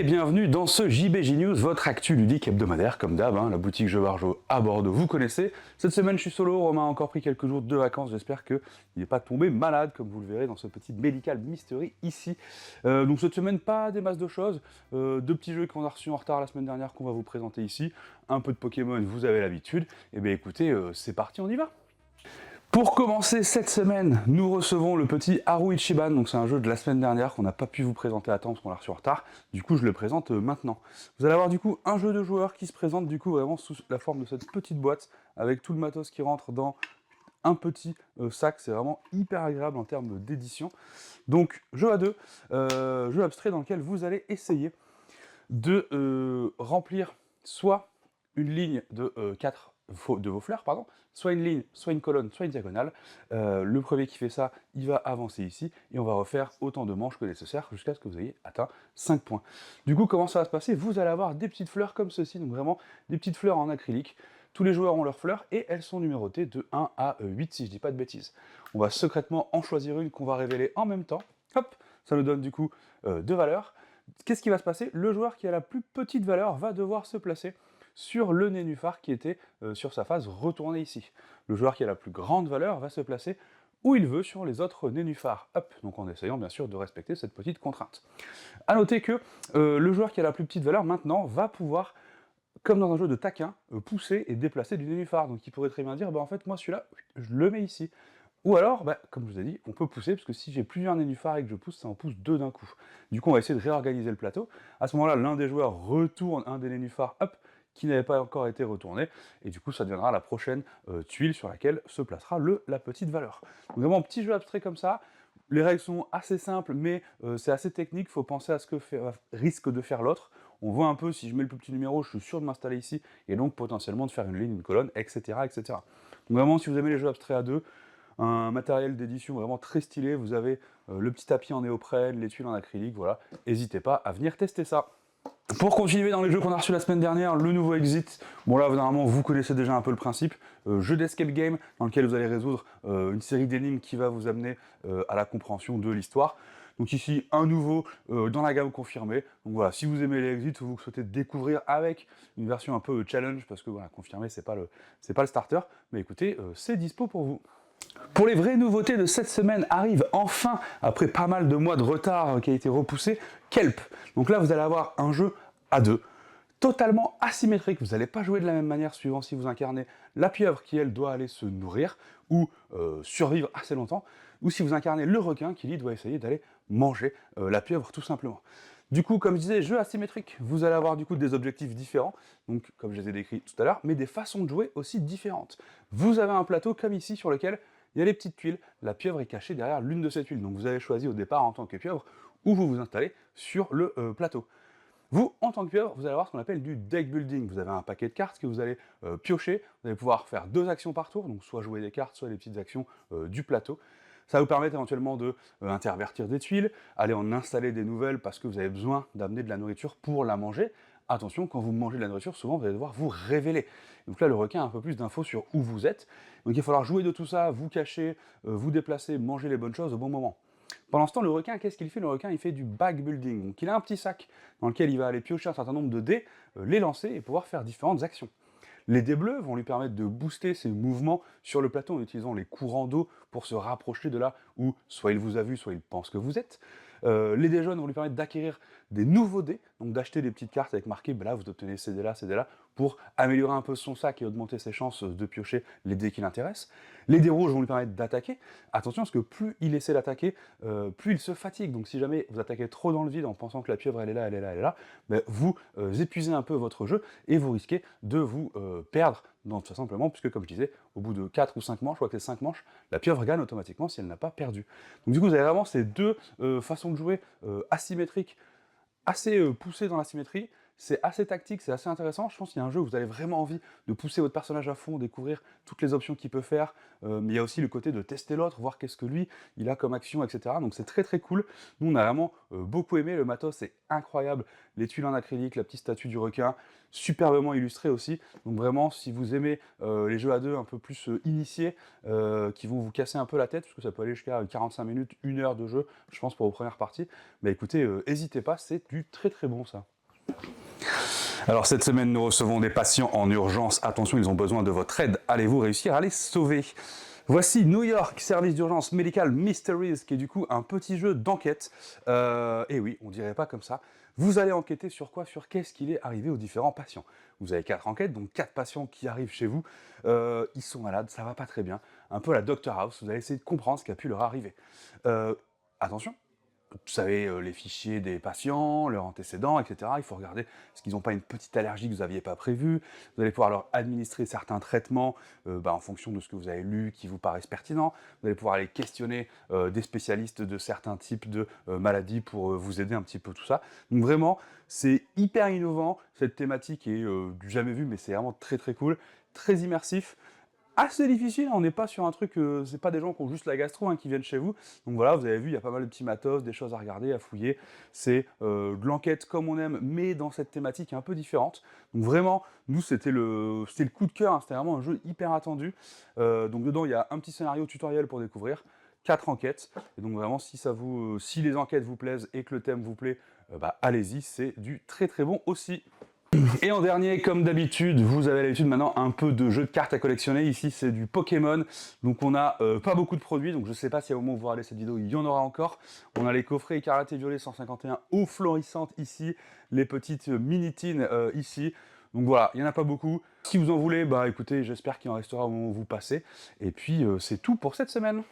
et bienvenue dans ce JBJ News, votre actu ludique hebdomadaire, comme d'hab, la boutique Jeux Barjo à Bordeaux, vous connaissez. Cette semaine je suis solo, Romain a encore pris quelques jours de vacances, j'espère qu'il n'est pas tombé malade, comme vous le verrez dans ce petit Medical Mystery ici. Donc cette semaine, pas des masses de choses, deux petits jeux qu'on a reçus en retard la semaine dernière qu'on va vous présenter ici, un peu de Pokémon, vous avez l'habitude, et bien écoutez, c'est parti, on y va. Pour commencer cette semaine, nous recevons le petit Haru Ichiban, donc c'est un jeu de la semaine dernière qu'on n'a pas pu vous présenter à temps parce qu'on l'a reçu en retard, du coup je le présente maintenant. Vous allez avoir du coup un jeu de joueurs qui se présente du coup vraiment sous la forme de cette petite boîte, avec tout le matos qui rentre dans un petit sac, c'est vraiment hyper agréable en termes d'édition. Donc jeu à deux, jeu abstrait dans lequel vous allez essayer de remplir soit une ligne de 4 de vos fleurs, pardon, soit une ligne, soit une colonne, soit une diagonale. Le premier qui fait ça, il va avancer ici, et on va refaire autant de manches que nécessaire jusqu'à ce que vous ayez atteint 5 points. Du coup, comment ça va se passer? Vous allez avoir des petites fleurs comme ceci, donc vraiment des petites fleurs en acrylique. Tous les joueurs ont leurs fleurs, et elles sont numérotées de 1 à 8, si je dis pas de bêtises. On va secrètement en choisir une qu'on va révéler en même temps. Hop, ça nous donne du coup 2 valeurs. Qu'est-ce qui va se passer? Le joueur qui a la plus petite valeur va devoir se placer sur le nénuphar qui était sur sa phase retournée ici. Le joueur qui a la plus grande valeur va se placer où il veut sur les autres nénuphars. Hop, donc en essayant bien sûr de respecter cette petite contrainte. A noter que le joueur qui a la plus petite valeur maintenant va pouvoir, comme dans un jeu de taquin, pousser et déplacer du nénuphar. Donc il pourrait très bien dire, en fait moi celui-là, je le mets ici. Ou alors, comme je vous ai dit, on peut pousser, parce que si j'ai plusieurs nénuphars et que je pousse, ça en pousse deux d'un coup. Du coup, on va essayer de réorganiser le plateau. À ce moment-là, l'un des joueurs retourne un des nénuphars, hop, qui n'avait pas encore été retourné, et du coup, ça deviendra la prochaine tuile sur laquelle se placera la petite valeur. Donc vraiment, petit jeu abstrait comme ça. Les règles sont assez simples, mais c'est assez technique, il faut penser à ce que risque de faire l'autre. On voit un peu, si je mets le plus petit numéro, je suis sûr de m'installer ici, et donc potentiellement de faire une ligne, une colonne, etc. etc. Donc vraiment, si vous aimez les jeux abstraits à deux, un matériel d'édition vraiment très stylé, vous avez le petit tapis en néoprène, les tuiles en acrylique, voilà, n'hésitez pas à venir tester ça. Pour continuer dans les jeux qu'on a reçus la semaine dernière, le nouveau Exit, bon là normalement vous connaissez déjà un peu le principe, jeu d'escape game dans lequel vous allez résoudre une série d'énigmes qui va vous amener à la compréhension de l'histoire. Donc ici, un nouveau dans la gamme confirmée. Donc voilà, si vous aimez les Exit ou vous souhaitez découvrir avec une version un peu challenge, parce que voilà, confirmé c'est pas le starter, mais écoutez, c'est dispo pour vous. Pour les vraies nouveautés de cette semaine arrive enfin, après pas mal de mois de retard qui a été repoussé, Kelp. Donc là, vous allez avoir un jeu à deux, totalement asymétrique. Vous n'allez pas jouer de la même manière suivant si vous incarnez la pieuvre qui, elle, doit aller se nourrir ou survivre assez longtemps, ou si vous incarnez le requin qui, lui, doit essayer d'aller manger la pieuvre tout simplement. Du coup, comme je disais, jeu asymétrique, vous allez avoir du coup des objectifs différents, donc comme je les ai décrits tout à l'heure, mais des façons de jouer aussi différentes. Vous avez un plateau comme ici sur lequel il y a les petites tuiles, la pieuvre est cachée derrière l'une de ces tuiles, donc vous avez choisi au départ en tant que pieuvre où vous vous installez sur le plateau. Vous, en tant que pieuvre, vous allez avoir ce qu'on appelle du deck building. Vous avez un paquet de cartes que vous allez piocher, vous allez pouvoir faire 2 actions par tour, donc soit jouer des cartes, soit les petites actions du plateau. Ça va vous permettre éventuellement de intervertir des tuiles, aller en installer des nouvelles parce que vous avez besoin d'amener de la nourriture pour la manger. Attention, quand vous mangez de la nourriture, souvent vous allez devoir vous révéler. Donc là, le requin a un peu plus d'infos sur où vous êtes. Donc il va falloir jouer de tout ça, vous cacher, vous déplacer, manger les bonnes choses au bon moment. Pendant ce temps, le requin, qu'est-ce qu'il fait? Le requin, il fait du bag building. Donc il a un petit sac dans lequel il va aller piocher un certain nombre de dés, les lancer et pouvoir faire différentes actions. Les dés bleus vont lui permettre de booster ses mouvements sur le plateau en utilisant les courants d'eau pour se rapprocher de là où soit il vous a vu, soit il pense que vous êtes. Les dés jaunes vont lui permettre d'acquérir des nouveaux dés, donc d'acheter des petites cartes avec marqué, là vous obtenez ces dés-là, pour améliorer un peu son sac et augmenter ses chances de piocher les dés qui l'intéressent. Les dés rouges vont lui permettre d'attaquer. Attention, parce que plus il essaie d'attaquer, plus il se fatigue. Donc si jamais vous attaquez trop dans le vide en pensant que la pieuvre elle est là, elle est là, elle est là, vous épuisez un peu votre jeu et vous risquez de vous perdre tout simplement, puisque comme je disais, au bout de 4 ou 5 manches, je crois que c'est 5 manches, la pieuvre gagne automatiquement si elle n'a pas perdu. Donc du coup, vous avez vraiment ces deux façons de jouer asymétriques, assez poussées dans la symétrie, c'est assez tactique, c'est assez intéressant. Je pense qu'il y a un jeu où vous avez vraiment envie de pousser votre personnage à fond, découvrir toutes les options qu'il peut faire, mais il y a aussi le côté de tester l'autre, voir qu'est-ce que lui, il a comme action, etc. Donc c'est très très cool. Nous, on a vraiment beaucoup aimé, le matos c'est incroyable, les tuiles en acrylique, la petite statue du requin, superbement illustré aussi. Donc vraiment, si vous aimez les jeux à deux un peu plus initiés, qui vont vous casser un peu la tête, parce que ça peut aller jusqu'à 45 minutes, 1 heure de jeu, je pense, pour vos premières parties, bah écoutez, n'hésitez pas, c'est du très très bon ça. Alors cette semaine, nous recevons des patients en urgence. Attention, ils ont besoin de votre aide. Allez-vous réussir à les sauver? Voici New York, service d'urgence médical Mysteries, qui est du coup un petit jeu d'enquête. Et oui, on dirait pas comme ça. Vous allez enquêter sur quoi? Sur qu'est-ce qu'il est arrivé aux différents patients. Vous avez 4 enquêtes, donc 4 patients qui arrivent chez vous. Ils sont malades, ça va pas très bien. Un peu à la Doctor House, vous allez essayer de comprendre ce qui a pu leur arriver. Attention, vous savez, les fichiers des patients, leurs antécédents, etc. Il faut regarder est-ce qu'ils n'ont pas une petite allergie que vous n'aviez pas prévue. Vous allez pouvoir leur administrer certains traitements en fonction de ce que vous avez lu qui vous paraissent pertinents. Vous allez pouvoir aller questionner des spécialistes de certains types de maladies pour vous aider un petit peu tout ça. Donc vraiment, c'est hyper innovant. Cette thématique est du jamais vu, mais c'est vraiment très très cool, très immersif. Assez difficile, on n'est pas sur un truc, c'est pas des gens qui ont juste la gastro qui viennent chez vous. Donc voilà, vous avez vu, il y a pas mal de petits matos, des choses à regarder, à fouiller. C'est de l'enquête comme on aime, mais dans cette thématique un peu différente. Donc vraiment, nous c'était le coup de cœur, c'était vraiment un jeu hyper attendu. Donc dedans, il y a un petit scénario tutoriel pour découvrir, 4 enquêtes. Et donc vraiment, si les enquêtes vous plaisent et que le thème vous plaît, allez-y, c'est du très très bon aussi. Et en dernier, comme d'habitude, vous avez l'habitude maintenant un peu de jeux de cartes à collectionner. Ici, c'est du Pokémon. Donc on a pas beaucoup de produits, donc je sais pas si au moment où vous regardez cette vidéo, il y en aura encore. On a les coffrets écarlate et violet 151 eau florissante ici, les petites mini-tines ici. Donc voilà, il n'y en a pas beaucoup. Si vous en voulez, écoutez, j'espère qu'il en restera au moment où vous passez. Et puis c'est tout pour cette semaine.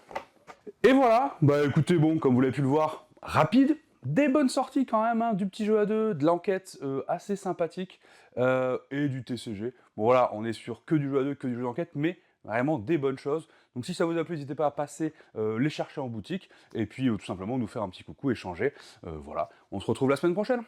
Et voilà, écoutez, bon, comme vous l'avez pu le voir, rapide, des bonnes sorties quand même, du petit jeu à deux, de l'enquête assez sympathique, et du TCG. Bon voilà, on est sur que du jeu à deux, que du jeu d'enquête, mais vraiment des bonnes choses. Donc si ça vous a plu, n'hésitez pas à passer les chercher en boutique, et puis tout simplement nous faire un petit coucou, échanger. Voilà, on se retrouve la semaine prochaine.